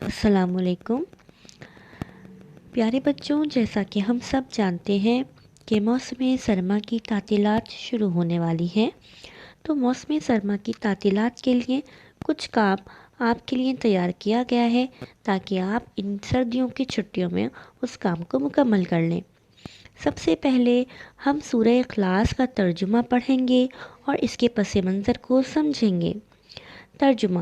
السلام علیکم پیارے بچوں، جیسا کہ ہم سب جانتے ہیں کہ موسم سرما کی تعطیلات شروع ہونے والی ہیں، تو موسم سرما کی تعطیلات کے لیے کچھ کام آپ کے لیے تیار کیا گیا ہے تاکہ آپ ان سردیوں کی چھٹیوں میں اس کام کو مکمل کر لیں۔ سب سے پہلے ہم سورہ اخلاص کا ترجمہ پڑھیں گے اور اس کے پس منظر کو سمجھیں گے۔ ترجمہ: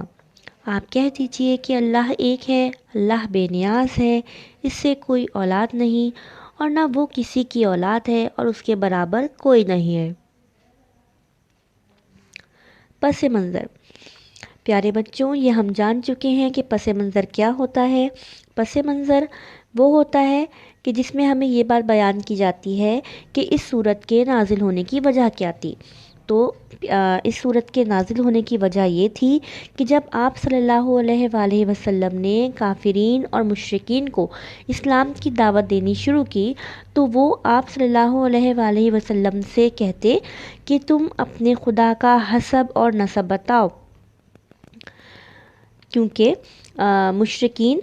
آپ کہہ دیجئے کہ اللہ ایک ہے، اللہ بے نیاز ہے، اس سے کوئی اولاد نہیں اور نہ وہ کسی کی اولاد ہے اور اس کے برابر کوئی نہیں ہے۔ پس منظر: پیارے بچوں، یہ ہم جان چکے ہیں کہ پس منظر کیا ہوتا ہے۔ پس منظر وہ ہوتا ہے کہ جس میں ہمیں یہ بات بیان کی جاتی ہے کہ اس سورت کے نازل ہونے کی وجہ کیا تھی۔ تو اس سورت کے نازل ہونے کی وجہ یہ تھی کہ جب آپ صلی اللہ علیہ وآلہ وسلم نے کافرین اور مشرکین کو اسلام کی دعوت دینی شروع کی تو وہ آپ صلی اللہ علیہ وآلہ وسلم سے کہتے کہ تم اپنے خدا کا حسب اور نسب بتاؤ، کیونکہ مشرکین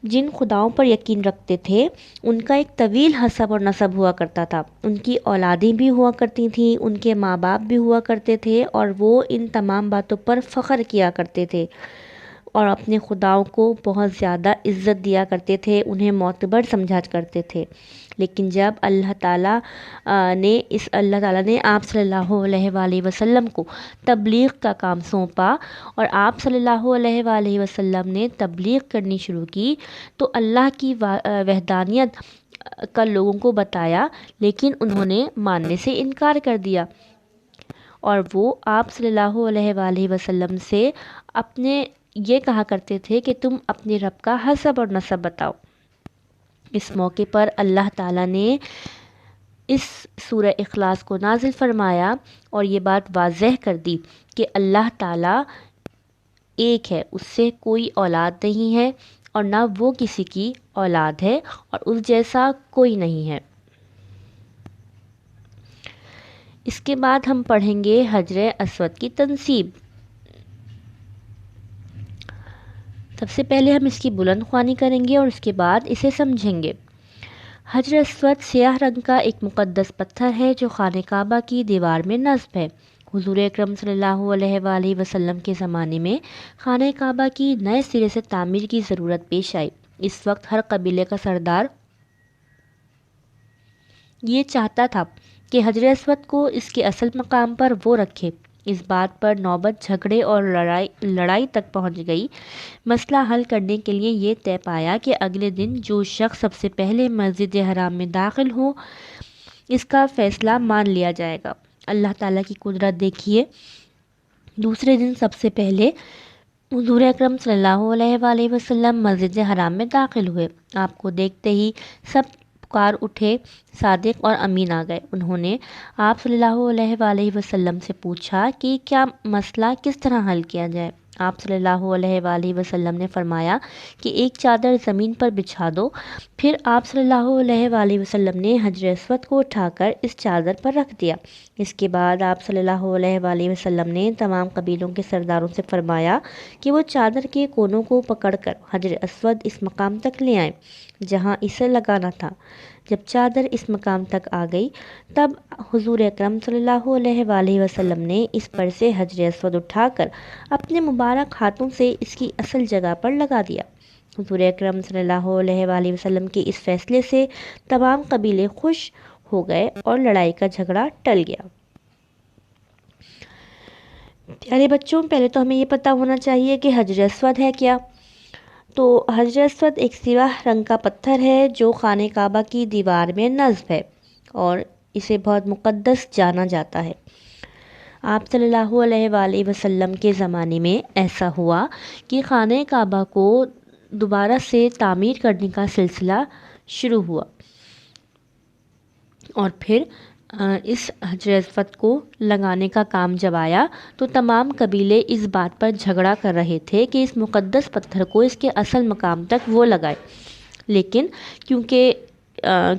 جن خداؤں پر یقین رکھتے تھے ان کا ایک طویل حسب اور نسب ہوا کرتا تھا، ان کی اولادیں بھی ہوا کرتی تھیں، ان کے ماں باپ بھی ہوا کرتے تھے اور وہ ان تمام باتوں پر فخر کیا کرتے تھے اور اپنے خداؤں کو بہت زیادہ عزت دیا کرتے تھے، انہیں معتبر سمجھا کرتے تھے۔ لیکن جب اللہ تعالیٰ نے آپ صلی اللہ علیہ وآلہ وسلم کو تبلیغ کا کام سونپا اور آپ صلی اللہ علیہ وآلہ وسلم نے تبلیغ کرنی شروع کی تو اللہ کی وحدانیت کا لوگوں کو بتایا، لیکن انہوں نے ماننے سے انکار کر دیا اور وہ آپ صلی اللہ علیہ وآلہ وسلم سے اپنے یہ کہا کرتے تھے کہ تم اپنے رب کا حسب اور نسب بتاؤ۔ اس موقع پر اللہ تعالیٰ نے اس سورہ اخلاص کو نازل فرمایا اور یہ بات واضح کر دی کہ اللہ تعالیٰ ایک ہے، اس سے کوئی اولاد نہیں ہے اور نہ وہ کسی کی اولاد ہے اور اس جیسا کوئی نہیں ہے۔ اس کے بعد ہم پڑھیں گے حجر اسود کی تنصیب۔ سب سے پہلے ہم اس کی بلند خوانی کریں گے اور اس کے بعد اسے سمجھیں گے۔ حجر اسود سیاہ رنگ کا ایک مقدس پتھر ہے جو خانہ کعبہ کی دیوار میں نصب ہے۔ حضور اکرم صلی اللہ علیہ وآلہ وسلم کے زمانے میں خانہ کعبہ کی نئے سرے سے تعمیر کی ضرورت پیش آئی۔ اس وقت ہر قبیلے کا سردار یہ چاہتا تھا کہ حجر اسود کو اس کے اصل مقام پر وہ رکھے۔ اس بات پر نوبت جھگڑے اور لڑائی تک پہنچ گئی۔ مسئلہ حل کرنے کے لیے یہ طے پایا کہ اگلے دن جو شخص سب سے پہلے مسجد حرام میں داخل ہو اس کا فیصلہ مان لیا جائے گا۔ اللہ تعالیٰ کی قدرت دیکھیے، دوسرے دن سب سے پہلے حضور اکرم صلی اللہ علیہ وآلہ وسلم مسجد حرام میں داخل ہوئے۔ آپ کو دیکھتے ہی سب پکار اٹھے، صادق اور امین آ گئے۔ انہوں نے آپ صلی اللہ علیہ وآلہ وسلم سے پوچھا کہ کیا مسئلہ کس طرح حل کیا جائے۔ آپ صلی اللہ علیہ وآلہ وسلم نے فرمایا کہ ایک چادر زمین پر بچھا دو۔ پھر آپ صلی اللہ علیہ وآلہ وسلم نے حجر اسود کو اٹھا کر اس چادر پر رکھ دیا۔ اس کے بعد آپ صلی اللہ علیہ وآلہ وسلم نے تمام قبیلوں کے سرداروں سے فرمایا کہ وہ چادر کے کونوں کو پکڑ کر حجر اسود اس مقام تک لے آئیں جہاں اسے لگانا تھا۔ جب چادر اس مقام تک آ گئی تب حضور اکرم صلی اللہ علیہ وآلہ وسلم نے اس پر سے حجر اسود اٹھا کر اپنے مبارک ہاتھوں سے اس کی اصل جگہ پر لگا دیا۔ حضور اکرم صلی اللہ علیہ وآلہ وسلم کے اس فیصلے سے تمام قبیلے خوش ہو گئے اور لڑائی کا جھگڑا ٹل گیا۔ پیارے بچوں، پہلے تو ہمیں یہ پتہ ہونا چاہیے کہ حجر اسود ہے کیا۔ تو حجر اسود ایک سیاہ رنگ کا پتھر ہے جو خانہ کعبہ کی دیوار میں نصب ہے اور اسے بہت مقدس جانا جاتا ہے۔ آپ صلی اللہ علیہ وآلہ وسلم کے زمانے میں ایسا ہوا کہ خانہ کعبہ کو دوبارہ سے تعمیر کرنے کا سلسلہ شروع ہوا اور پھر اس حجر اسود کو لگانے کا کام جب آیا تو تمام قبیلے اس بات پر جھگڑا کر رہے تھے کہ اس مقدس پتھر کو اس کے اصل مقام تک وہ لگائے، لیکن کیونکہ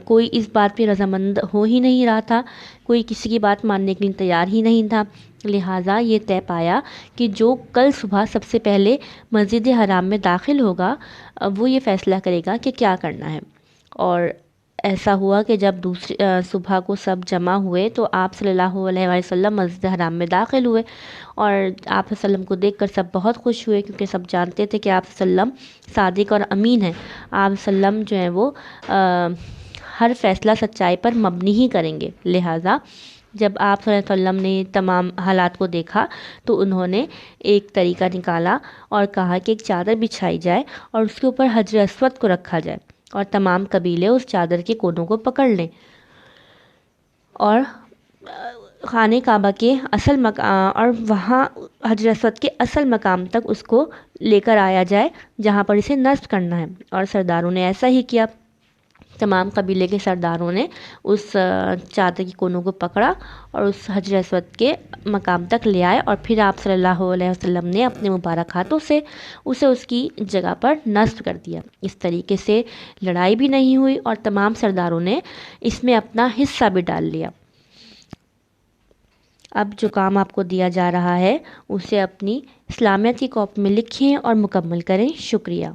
کوئی اس بات پہ رضامند ہو ہی نہیں رہا تھا، کوئی کسی کی بات ماننے کے لیے تیار ہی نہیں تھا، لہٰذا یہ طے پایا کہ جو کل صبح سب سے پہلے مسجد حرام میں داخل ہوگا وہ یہ فیصلہ کرے گا کہ کیا کرنا ہے۔ اور ایسا ہوا کہ جب دوسری صبح کو سب جمع ہوئے تو آپ صلی اللہ علیہ وسلم مسجد حرام میں داخل ہوئے، اور آپ صلی اللہ علیہ وسلم کو دیکھ کر سب بہت خوش ہوئے، کیونکہ سب جانتے تھے کہ آپ صلی اللہ علیہ وسلم صادق اور امین ہیں۔ آپ صلی اللہ علیہ وسلم جو ہیں وہ ہر فیصلہ سچائی پر مبنی ہی کریں گے۔ لہٰذا جب آپ صلی اللہ علیہ وسلم نے تمام حالات کو دیکھا تو انہوں نے ایک طریقہ نکالا اور کہا کہ ایک چادر بچھائی جائے اور اس کے اوپر حجر اسود کو رکھا جائے، اور تمام قبیلے اس چادر کے کونوں کو پکڑ لیں اور خانہ کعبہ کے اصل مقام اور وہاں حجر اسود کے اصل مقام تک اس کو لے کر آیا جائے جہاں پر اسے نصب کرنا ہے۔ اور سرداروں نے ایسا ہی کیا۔ تمام قبیلے کے سرداروں نے اس چادر کے کونوں کو پکڑا اور اس حجر اسود کے مقام تک لے آئے، اور پھر آپ صلی اللہ علیہ وسلم نے اپنے مبارک ہاتھوں سے اسے اس کی جگہ پر نصب کر دیا۔ اس طریقے سے لڑائی بھی نہیں ہوئی اور تمام سرداروں نے اس میں اپنا حصہ بھی ڈال لیا۔ اب جو کام آپ کو دیا جا رہا ہے اسے اپنی اسلامیت کی کاپی میں لکھیں اور مکمل کریں۔ شکریہ۔